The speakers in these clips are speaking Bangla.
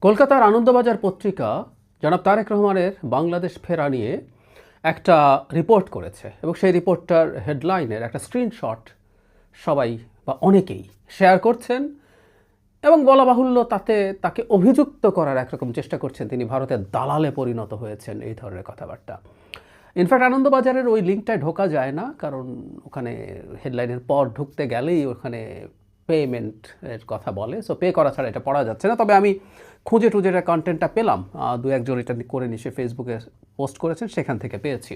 কলকাতার আনন্দবাজার পত্রিকা জনাব তারেক রহমানের বাংলাদেশ ফেরা নিয়ে একটা রিপোর্ট করেছে এবং সেই রিপোর্টটার হেডলাইনের একটা স্ক্রিনশট সবাই বা অনেকেই শেয়ার করছেন এবং বলা বাহুল্য তাতে তাকে অভিযুক্ত করার একরকম চেষ্টা করছেন তিনি ভারতের দালালে পরিণত হয়েছেন, এই ধরনের কথাবার্তা। ইনফ্যাক্ট আনন্দবাজারের ওই লিঙ্কটায় ঢোকা যায় না, কারণ ওখানে হেডলাইনের পর ঢুকতে গেলেই ওখানে পেমেন্টের কথা বলে, সো পে করা ছাড়া এটা পড়া যাচ্ছে না। তবে আমি খুঁজে টুজে এটা কন্টেন্টটা পেলাম, দু একজন এটা করে নিয়ে সে ফেসবুকে পোস্ট করেছেন, সেখান থেকে পেয়েছি।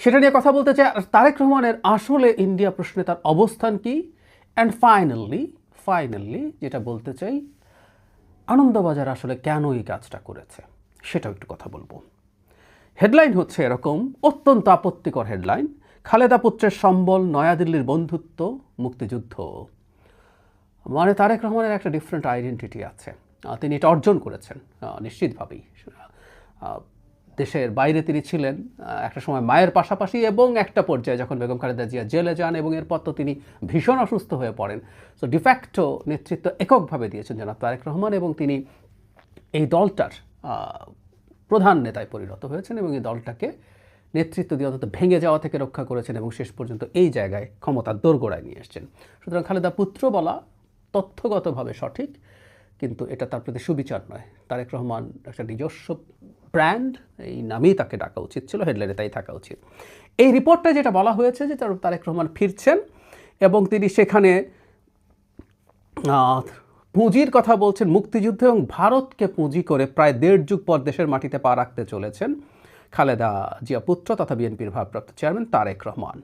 সেটা নিয়ে কথা বলতে চাই। তারেক রহমানের আসলে ইন্ডিয়া প্রশ্নে তার অবস্থান কি, অ্যান্ড ফাইনালি যেটা বলতে চাই, আনন্দবাজার আসলে কেন এই কাজটা করেছে সেটাও একটু কথা বলবো। হেডলাইন হচ্ছে এরকম, অত্যন্ত আপত্তিকর হেডলাইন, খালেদা পুত্রের সম্বল, নয়াদিল্লির বন্ধুত্ব, মুক্তিযুদ্ধ। মানে তারেক রহমানের একটা ডিফারেন্ট আইডেন্টিটি আছে, তিনি এটা অর্জন করেছেন নিশ্চিতভাবেই। দেশের বাইরে তিনি ছিলেন একটা সময় মায়ের পাশাপাশি, এবং একটা পর্যায়ে যখন বেগম খালেদা জিয়া জেলে যান এবং এরপর তো তিনি ভীষণ অসুস্থ হয়ে পড়েন, সো ডিফ্যাক্টো নেতৃত্ব এককভাবে দিয়েছেন জনাব তারেক রহমান, এবং তিনি এই দলটার প্রধান নেতায় পরিণত হয়েছেন এবং এই দলটাকে নেতৃত্ব দিয়ে অন্তত ভেঙে যাওয়া থেকে রক্ষা করেছেন এবং শেষ পর্যন্ত এই জায়গায় ক্ষমতার দোরগোড়ায় নিয়ে এসেছেন। সুতরাং খালেদা পুত্র বলা তথ্যগতভাবে সঠিক, কিন্তু এটা তার প্রতি সুবিচার নয়। তারেক রহমান একটা নিজস্ব ব্র্যান্ড, এই নামেই তাকে ডাকা উচিত ছিল, হেডলাইনে তাই থাকা উচিত। এই রিপোর্টটা যেটা বলা হয়েছে যে তারেক রহমান ফিরছেন এবং তিনি সেখানে পুঁজির কথা বলছেন, মুক্তিযুদ্ধ এবং ভারতকে পুঁজি করে প্রায় 1.5 যুগ পর দেশের মাটিতে পা রাখতে চলেছেন খালেদা জিয়া পুত্র তথা বিএনপির ভারপ্রাপ্ত চেয়ারম্যান তারেক রহমান,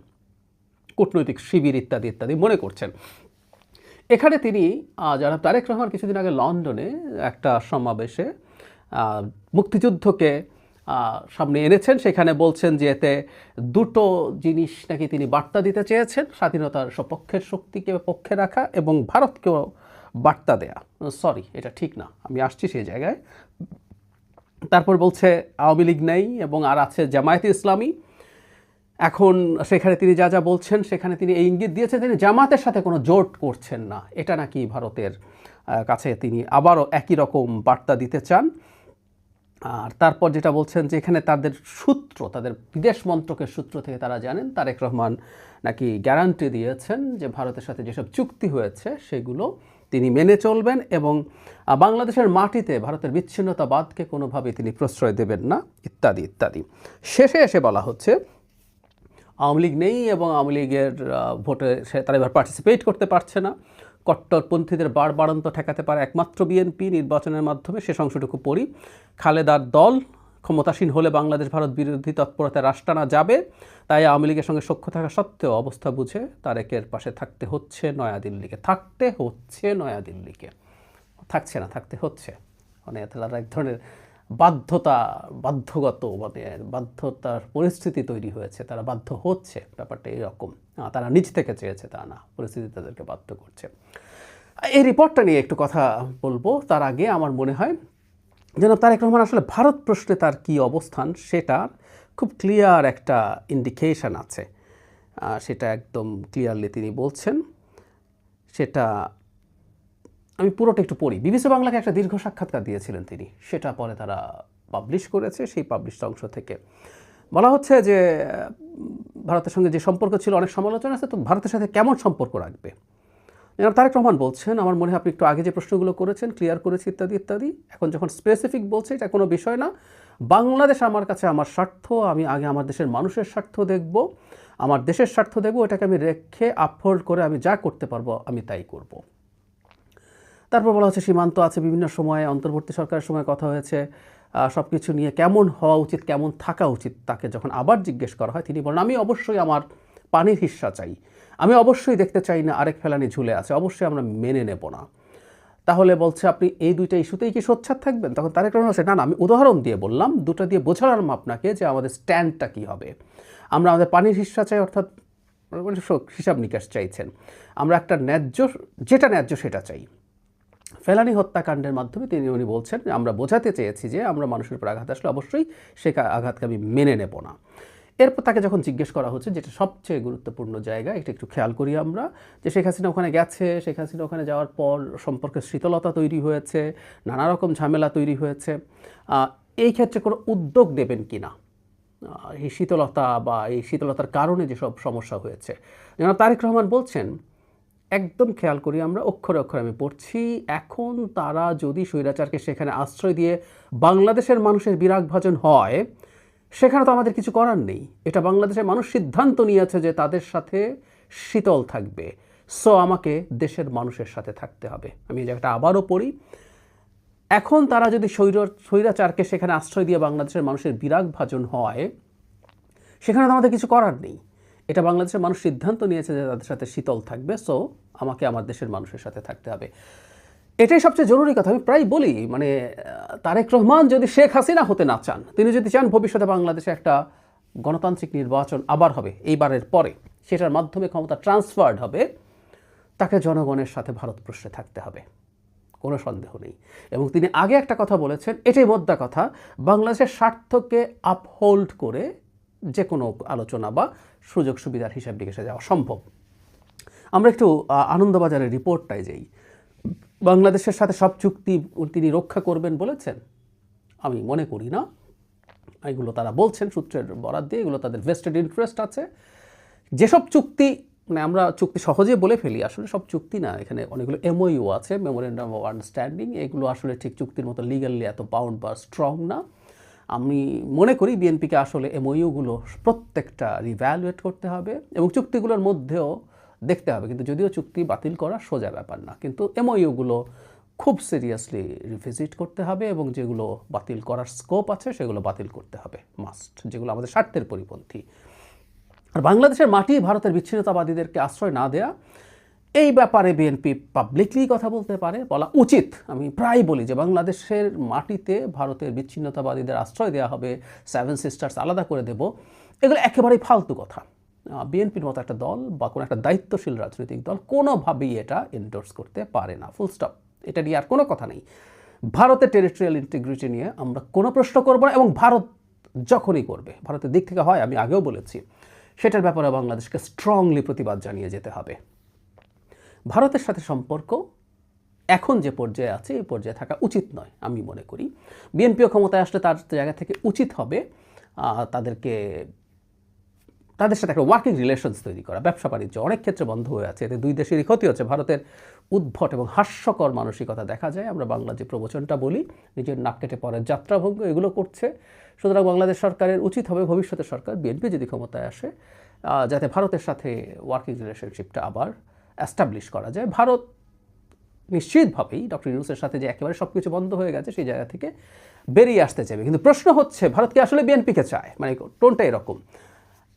কূটনৈতিক শিবির ইত্যাদি ইত্যাদি মনে করছেন। এখানে তিনি জনাব তারেক রহমান কিছুদিন আগে লন্ডনে একটা সমাবেশে মুক্তিযুদ্ধকে সামনে এনেছেন, সেখানে বলছেন যে এতে দুটো জিনিস নাকি তিনি বার্তা দিতে চেয়েছেন, স্বাধীনতার সপক্ষের শক্তিকে পক্ষে রাখা এবং ভারতকেও বার্তা দেয়া। সরি, এটা ঠিক না, আমি আসছি সেই জায়গায়। তারপর বলছে আওয়ামী লীগ নেই এবং আর আছে জামায়াতে ইসলামী। এখন সেখানে তিনি যা বলছেন, সেখানে তিনি এই ইঙ্গিত দিয়েছেন তিনি জামাতের সাথে কোনো জোট করছেন না, এটা নাকি ভারতের কাছে তিনি আবারও একই রকম বার্তা দিতে চান। আর তারপর যেটা বলছেন যে এখানে তাদের সূত্র, তাদের বিদেশ মন্ত্রকের সূত্র থেকে তারা জানেন তারেক রহমান নাকি গ্যারান্টি দিয়েছেন যে ভারতের সাথে যেসব চুক্তি হয়েছে সেগুলো তিনি মেনে চলবেন এবং বাংলাদেশের মাটিতে ভারতের বিচ্ছিন্নতাবাদকে কোনোভাবেই তিনি প্রশ্রয় দেবেন না, ইত্যাদি ইত্যাদি। শেষে এসে বলা হচ্ছে আওয়ামী লীগ নেই এবং আওয়ামী লীগের ভোটে তারা এবার পার্টিসিপেট করতে পারছে না, কট্টরপন্থীদের বাড়বাড়ন্ত ঠেকাতে পারে একমাত্র বিএনপি নির্বাচনের মাধ্যমে। শেষ অংশটুকু পড়ি, খালেদার দল ক্ষমতাসীন হলে বাংলাদেশ ভারত বিরোধী তৎপরতায় রাশ টানা যাবে, তাই আওয়ামী লীগের সঙ্গে সখ্য থাকা সত্ত্বেও অবস্থা বুঝে তারেকের পাশে থাকতে হচ্ছে নয়াদিল্লিকে। থাকতে হচ্ছে মানে তারা এক ধরনের বাধ্যতার পরিস্থিতি তৈরি হয়েছে, তারা বাধ্য হচ্ছে, ব্যাপারটা এইরকম। তারা নিজ থেকে চেয়েছে তা না, পরিস্থিতি তাদেরকে বাধ্য করছে। এই রিপোর্টটা নিয়ে একটু কথা বলবো, তার আগে আমার মনে হয় জনাব তারেক রহমান আসলে ভারত প্রশ্নে তার কী অবস্থান সেটার খুব ক্লিয়ার একটা ইন্ডিকেশন আছে, সেটা একদম ক্লিয়ারলি তিনি বলছেন। সেটা আমি পুরোটা একটু পড়ি। বিবিসি বাংলাকে একটা দীর্ঘ সাক্ষাৎকার দিয়েছিলেন তিনি, সেটা পরে তারা পাবলিশ করেছে। সেই পাবলিশ অংশ থেকে বলা হচ্ছে যে ভারতের সঙ্গে যে সম্পর্ক ছিল, অনেক সমালোচনা আছে, তো ভারতের সাথে কেমন সম্পর্ক রাখবে। তারেক রহমান বলছেন, আমার মনে হয় আপনি একটু আগে যে প্রশ্নগুলো করেছেন ক্লিয়ার করেছি ইত্যাদি ইত্যাদি, এখন যখন স্পেসিফিক বলছে এটা কোনো বিষয় না, বাংলাদেশ আমার কাছে আমার স্বার্থ, আমি আগে আমার দেশের মানুষের স্বার্থ দেখব, আমার দেশের স্বার্থ দেখব, এটাকে আমি রেখে আপহোল্ড করে আমি যা করতে পারবো আমি তাই করব। তারপর বলা হচ্ছে সীমান্ত আছে, বিভিন্ন সময়ে অন্তর্বর্তী সরকারের সময় কথা হয়েছে, সব কিছু নিয়ে কেমন হওয়া উচিত, কেমন থাকা উচিত, তাকে যখন আবার জিজ্ঞেস করা হয় তিনি বলেন আমি অবশ্যই আমার পানির হিস্সা চাই, আমি অবশ্যই দেখতে চাই না আরেক ফেলানি ঝুলে আছে, অবশ্যই আমরা মেনে নেব না। তাহলে বলছে আপনি এই দুইটা ইস্যুতেই কি সোচ্চার থাকবেন? তখন তারেক রহমান বলছে না, আমি উদাহরণ দিয়ে বললাম, দুটো দিয়ে বোঝালাম আপনাকে যে আমাদের স্ট্যান্ডটা কী হবে। আমরা আমাদের পানির হিস্সা চাই, অর্থাৎ হিসাব নিকাশ চাইছেন, আমরা একটা যেটা ন্যায্য সেটা চাই। ফেলানি হত্যাকাণ্ডের মাধ্যমে উনি বলছেন আমরা বোঝাতে চেয়েছি যে আমরা মানুষের উপর আঘাত আসলে অবশ্যই সে আঘাতকে আমি মেনে নেব না। এরপর তাকে যখন জিজ্ঞেস করা হচ্ছে, যেটা সবচেয়ে গুরুত্বপূর্ণ জায়গা, এটা একটু খেয়াল করি আমরা, যে শেখ হাসিনা ওখানে গেছে, শেখ হাসিনা ওখানে যাওয়ার পর সম্পর্কে শীতলতা তৈরি হয়েছে, নানা রকম ঝামেলা তৈরি হয়েছে, এই ক্ষেত্রে কোনো উদ্যোগ নেবেন কি না, এই শীতলতা বা এই শীতলতার কারণে যেসব সমস্যা হয়েছে। জনাব তারেক রহমান বলছেন, একদম খেয়াল করি আমরা, অক্ষরে অক্ষরে আমি পড়ছি, এখন তারা যদি স্বৈরাচারকে সেখানে আশ্রয় দিয়ে বাংলাদেশের মানুষের বিরাগভাজন হয়, সেখানে তো আমাদের কিছু করার নেই। এটা বাংলাদেশের মানুষ সিদ্ধান্ত নিয়েছে যে তাদের সাথে শীতল থাকবে, সো আমাকে দেশের মানুষের সাথে থাকতে হবে। আমি এই জায়গাটা আবারও পড়ি, এখন তারা যদি স্বৈরাচারকে সেখানে আশ্রয় দিয়ে বাংলাদেশের মানুষের বিরাগভাজন হয়, সেখানে তো আমাদের কিছু করার নেই। এটা বাংলাদেশের মানুষ সিদ্ধান্ত নিয়েছে যে তাদের সাথে শীতল থাকবে, সো আমাকে আমার দেশের মানুষের সাথে থাকতে হবে। এটাই সবচেয়ে জরুরি কথা। আমি প্রায় বলি, মানে তারেক রহমান যদি শেখ হাসিনা হতে না চান, তিনি যদি চান ভবিষ্যতে বাংলাদেশে একটা গণতান্ত্রিক নির্বাচন আবার হবে এইবারের পরে, সেটার মাধ্যমে ক্ষমতা ট্রান্সফার্ড হবে, তাকে জনগণের সাথে ভারতবর্ষে থাকতে হবে, কোনো সন্দেহ নেই। এবং তিনি আগে একটা কথা বলেছেন, এটাই মোদ্দা কথা, বাংলাদেশের স্বার্থকে আপহোল্ড করে যে কোনো আলোচনা বা সুযোগ সুবিধার হিসাব নিকেশে যাওয়া সম্ভব। আমরা একটু আনন্দবাজারের রিপোর্টটাই যাই। বাংলাদেশের সাথে সব চুক্তি তিনি রক্ষা করবেন বলেছেন? আমি মনে করি না। এগুলো তারা বলছেন সূত্রের বরাত দিয়ে, এগুলো তাদের ভেস্টেড ইন্টারেস্ট আছে। যেসব চুক্তি, মানে আমরা চুক্তি সহজে বলে ফেলি, আসলে সব চুক্তি না, এখানে অনেকগুলো এমওইউ আছে, মেমোরেন্ডাম অফ আন্ডারস্ট্যান্ডিং, এগুলো আসলে ঠিক চুক্তির মতো লিগালি এত বাউন্ড বা স্ট্রং না। আমি মনে করি বিএনপিকে আসলে এমওইউগুলো প্রত্যেকটা রিভ্যালুয়েট করতে হবে এবং চুক্তিগুলোর মধ্যেও দেখতে হবে, কিন্তু যদিও চুক্তি বাতিল করা সোজা ব্যাপার না, কিন্তু এমওইউগুলো খুব সিরিয়াসলি রিভিজিট করতে হবে এবং যেগুলো বাতিল করার স্কোপ আছে সেগুলো বাতিল করতে হবে মাস্ট, যেগুলো আমাদের স্বার্থের পরিপন্থী। আর বাংলাদেশের মাটি ভারতের বিচ্ছিন্নতাবাদীদেরকে আশ্রয় না দেয়া, এই ব্যাপারে বিএনপি পাবলিকলি কথা বলতে পারে, বলা উচিত। আমি প্রায় বলি যে বাংলাদেশের মাটিতে ভারতের বিচ্ছিন্নতাবাদীদের আশ্রয় দেওয়া হবে, সেভেন সিস্টার্স আলাদা করে দেব, এগুলো একেবারেই ফালতু কথা। বিএনপির মতো একটা দল বা কোনো একটা দায়িত্বশীল রাজনৈতিক দল কোনোভাবেই এটা এন্ডোর্স করতে পারে না, ফুল স্টপ। এটা নিয়ে আর কোনো কথা নেই। ভারতের টেরিটোরিয়াল ইন্টিগ্রিটি নিয়ে আমরা কোনো প্রশ্ন করব না, এবং ভারত যখনই করবে, ভারতের দিক থেকে হয়, আমি আগেও বলেছি, সেটার ব্যাপারে বাংলাদেশকে স্ট্রংলি প্রতিবাদ জানিয়ে যেতে হবে। ভারতের সাথে সম্পর্ক এখন যে পর্যায়ে আছে, এই পর্যায়ে থাকা উচিত নয় আমি মনে করি। বিএনপিও ক্ষমতায় আসলে তার জায়গা থেকে উচিত হবে তাদের সাথে একটা ওয়ার্কিং রিলেশনস তৈরি করা। ব্যবসা বাণিজ্য অনেক ক্ষেত্রে বন্ধ হয়ে আছে, এতে দুই দেশেরই ক্ষতি হচ্ছে। ভারতের উদ্ভট এবং হাস্যকর মানসিকতা দেখা যায়। আমরা বাংলা যে প্রবচনটা বলি, নিজের নাক কেটে পরের যাত্রাভঙ্গ, এগুলো করছে। সুতরাং বাংলাদেশ সরকারের উচিত হবে, ভবিষ্যতের সরকার বিএনপি যদি ক্ষমতায় আসে, যাতে ভারতের সাথে ওয়ার্কিং রিলেশনশিপটা আবার অ্যাস্টাবলিশ করা যায়। ভারত নিশ্চিতভাবেই ডক্টর ইউনূসের সাথে যে একেবারে সব কিছু বন্ধ হয়ে গেছে, সেই জায়গা থেকে বেরিয়ে আসতে চাইবে। কিন্তু প্রশ্ন হচ্ছে, ভারতকে আসলে বিএনপিকে চায়, মানে টোনটা এরকম।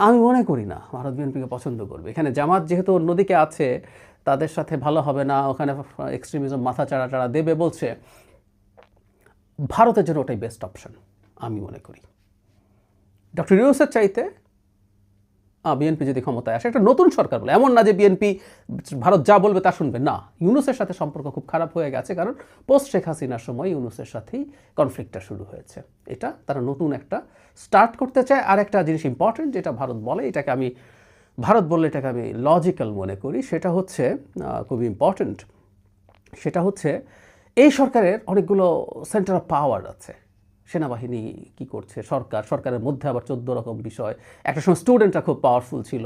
আমি মনে করি না ভারত বিএনপিকে পছন্দ করবে। এখানে জামাত যেহেতু অন্যদিকে আছে, তাদের সাথে ভালো হবে না, ওখানে এক্সট্রিমিজম মাথা চাড়া দেবে বলছে, ভারতের জন্য ওটাই বেস্ট অপশন আমি মনে করি। ডক্টর ইউনূসের চাইতে বিএনপি যদি ক্ষমতায় আসে, একটা নতুন সরকার বলে, এমন না যে বিএনপি ভারত যা বলবে তা শুনবে না। ইউনূসের সাথে সম্পর্ক খুব খারাপ হয়ে গেছে, কারণ পোস্ট শেখ হাসিনার সময় ইউনূসের সাথেই কনফ্লিক্টটা শুরু হয়েছে। এটা তারা নতুন একটা স্টার্ট করতে চায়। আর একটা জিনিস ইম্পর্টেন্ট, যেটা ভারত বলে, ভারত বললে এটাকে আমি লজিক্যাল মনে করি, সেটা হচ্ছে খুবই ইম্পর্টেন্ট। সেটা হচ্ছে এই সরকারের অনেকগুলো সেন্টার অফ পাওয়ার আছে। সেনাবাহিনী কি করছে, সরকারের মধ্যে আবার 14 রকম বিষয়। একটা সময় স্টুডেন্টরা খুব পাওয়ারফুল ছিল।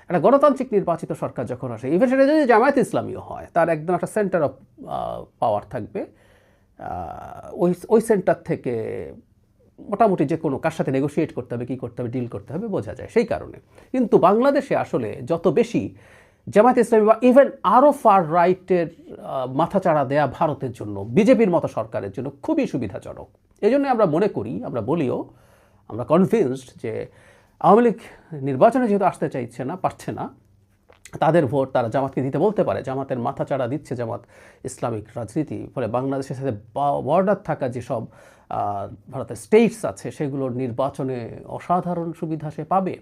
একটা গণতান্ত্রিক নির্বাচিত সরকার যখন আসে, ইভেন সেটা যদি জামায়াত ইসলামীও হয়, তার একদম একটা সেন্টার অফ পাওয়ার থাকবে। ওই সেন্টার থেকে মোটামুটি যে কোনো কার সাথে নেগোশিয়েট করতে হবে, কী করতে হবে, ডিল করতে হবে বোঝা যায়। সেই কারণে কিন্তু বাংলাদেশে আসলে যত বেশি জামায়াত ইসলামী বা ইভেন আরও ফার রাইটের মাথাচাড়া দেয়া ভারতের জন্য, বিজেপির মতো সরকারের জন্য খুবই সুবিধাজনক। এই জন্য আমরা মনে করি, আমরা বলিও, আমরা কনভিন্সড যে আওয়ামী লীগ নির্বাচনে যেহেতু আসতে পারছে না, তাদের ভোট তারা জামাতকে দিতে বলতে পারে। জামাতের মাথাচাড়া দিচ্ছে জামাত ইসলামিক রাজনীতি, ফলে বাংলাদেশের সাথে বর্ডার থাকা যেসব ভারতের স্টেটস আছে, সেগুলোর নির্বাচনে অসাধারণ সুবিধা সে পাবে।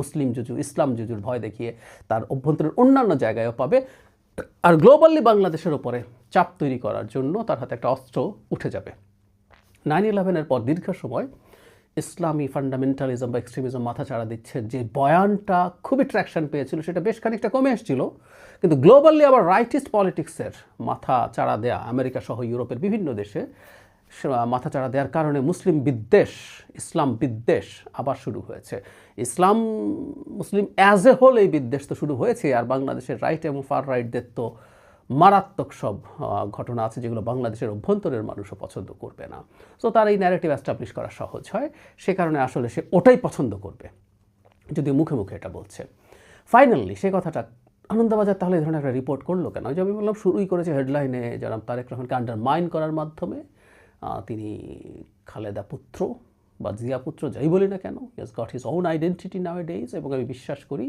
মুসলিম জুজু, ইসলাম জুজুর ভয় দেখিয়ে তার অভ্যন্তরের অন্যান্য জায়গায়ও পাবে। আর গ্লোবালি বাংলাদেশের ওপরে চাপ তৈরি করার জন্য তার হাতে একটা অস্ত্র উঠে যাবে। 9/11-এর পর দীর্ঘ সময় ইসলামী ফান্ডামেন্টালিজম বা এক্সট্রিমিজম মাথাচাড়া দিচ্ছে, যে বয়ানটা খুবই ট্র্যাকশন পেয়েছিল, সেটা বেশ খানিকটা কমে এসেছিল। কিন্তু গ্লোবালি আবার রাইটিস্ট পলিটিক্সের মাথা চাড়া দেয়া, আমেরিকা সহ ইউরোপের বিভিন্ন দেশে মাথা চাড়া দেওয়ার কারণে মুসলিম বিদ্বেষ, ইসলাম বিদ্বেষ আবার শুরু হয়েছে। মুসলিম অ্যাজ এ হোল এই বিদ্বেষ তো শুরু হয়েছে, আর বাংলাদেশের রাইট এবং ফার রাইটদের তো মারাত্মক সব ঘটনা আছে যেগুলো বাংলাদেশের অভ্যন্তরের মানুষও পছন্দ করবে না। সো তার এই ন্যারেটিভ অ্যাস্টাবলিশ করা সহজ হয়, সে কারণে আসলে সে ওটাই পছন্দ করবে যদি মুখে মুখে এটা বলছে। ফাইনালি সে কথাটা আনন্দবাজার তাহলে এই ধরনের একটা রিপোর্ট করলো কেন? ওই যে আমি বললাম, শুরুই করেছে হেডলাইনে জনাব তারেক রহমানকে আন্ডারমাইন করার মাধ্যমে। তিনি খালেদা পুত্র বা জিয়া পুত্র যাই বলি না কেন, he has got his own identity now A days, এবং আমি বিশ্বাস করি,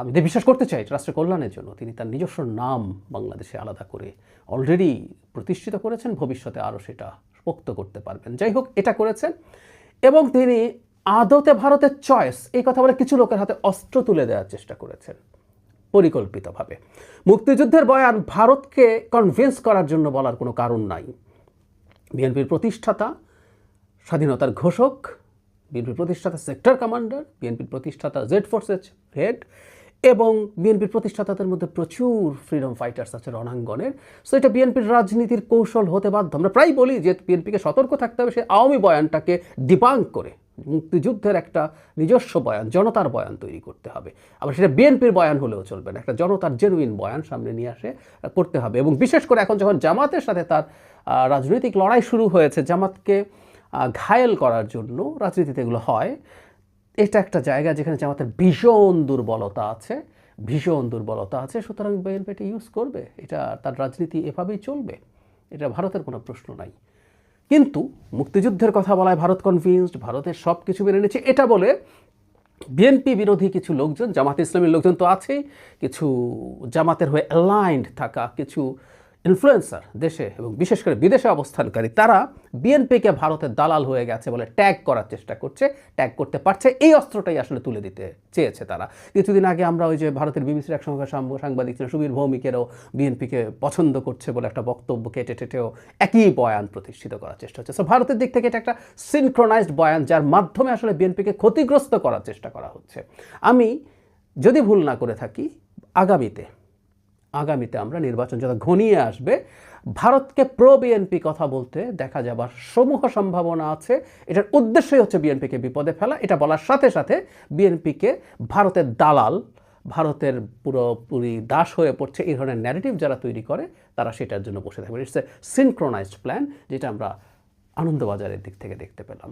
আমি বিশ্বাস করতে চাই রাষ্ট্রের কল্যাণের জন্য তিনি তার নিজস্ব নাম বাংলাদেশে আলাদা করে অলরেডি প্রতিষ্ঠিত করেছেন, ভবিষ্যতে আরও সেটা পোক্ত করতে পারবেন। যাই হোক, এটা করেছেন এবং তিনি আদতে ভারতের চয়েস এই কথা বলে কিছু লোকের হাতে অস্ত্র তুলে দেওয়ার চেষ্টা করেছেন পরিকল্পিতভাবে। মুক্তিযুদ্ধের বয়ান ভারতকে কনভিন্স করার জন্য বলার কোনো কারণ নাই। বিএনপির প্রতিষ্ঠাতা, স্বাধীনতার ঘোষক, বিএনপির প্রতিষ্ঠাতা সেক্টর কমান্ডার, বিএনপির প্রতিষ্ঠাতা জেড ফোর্সের হেড, এবং বিএনপির প্রতিষ্ঠাতাদের মধ্যে প্রচুর ফ্রিডম ফাইটার্স আছে রণাঙ্গনের। সো এটা বিএনপির রাজনীতির কৌশল হতে বাধ্য। আমরা প্রায় বলি যে বিএনপিকে সতর্ক থাকতে হবে সে আওয়ামী বয়ানটাকে ডিবাঙ্ক করে মুক্তিযুদ্ধের একটা নিজস্ব বয়ান, জনতার বয়ান তৈরি করতে হবে। আবার সেটা বিএনপির বয়ান হলেও চলবে না, একটা জনতার জেনুইন বয়ান সামনে নিয়ে আসে করতে হবে। এবং বিশেষ করে এখন যখন জামাতের সাথে তার রাজনৈতিক লড়াই শুরু হয়েছে, জামাতকে ঘায়েল করার জন্য রাজনীতিতে এগুলো হয়, এটা একটা জায়গা যেখানে জামাতের ভীষণ দুর্বলতা আছে, ভীষণ দুর্বলতা আছে। সুতরাং বিএনপি এটা ইউজ করবে, এটা তার রাজনীতি এভাবেই চলবে, এটা ভারতের কোনো প্রশ্ন নাই। কিন্তু মুক্তিযুদ্ধের কথা বলায় ভারত কনভিন্সড, ভারতের সব কিছু মেনে নিচ্ছে এটা বলে বিএনপি বিরোধী কিছু লোকজন, জামাতে ইসলামীর লোকজন তো আছেই, কিছু জামাতের হয়ে অ্যালাইন্ড থাকা কিছু ইনফ্লুয়েন্সার দেশে এবং বিশেষ করে বিদেশে অবস্থানকারী, তারা বিএনপিকে ভারতের দালাল হয়ে গেছে বলে ট্যাগ করার চেষ্টা করছে, ট্যাগ করতে পারছে। এই অস্ত্রটাই আসলে তুলে দিতে চেয়েছে তারা। কিছুদিন আগে আমরা ওই যে ভারতের বিবিসির এক সাংবাদিক ছিলেন সুবীর ভৌমিকেরও বিএনপিকে পছন্দ করছে বলে একটা বক্তব্য কেটে টেটেও একই বয়ান প্রতিষ্ঠিত করার চেষ্টা হচ্ছে। সো ভারতের দিক থেকে এটা একটা সিনক্রোনাইজড বয়ান, যার মাধ্যমে আসলে বিএনপিকে ক্ষতিগ্রস্ত করার চেষ্টা করা হচ্ছে। আমি যদি ভুল না করে থাকি, আগামীতে আমরা নির্বাচন যত ঘনিয়ে আসবে, ভারতকে প্রো বিএনপি কথা বলতে দেখা যাবার সমূহ সম্ভাবনা আছে। এটার উদ্দেশ্যই হচ্ছে বিএনপিকে বিপদে ফেলা। এটা বলার সাথে সাথে বিএনপিকে ভারতের দালাল, ভারতের পুরোপুরি দাস হয়ে পড়ছে, এই ধরনের ন্যারেটিভ যারা তৈরি করে তারা সেটার জন্য বসে থাকবে। ইটস এ সিনক্রোনাইজড প্ল্যান, যেটা আমরা আনন্দবাজারের দিক থেকে দেখতে পেলাম।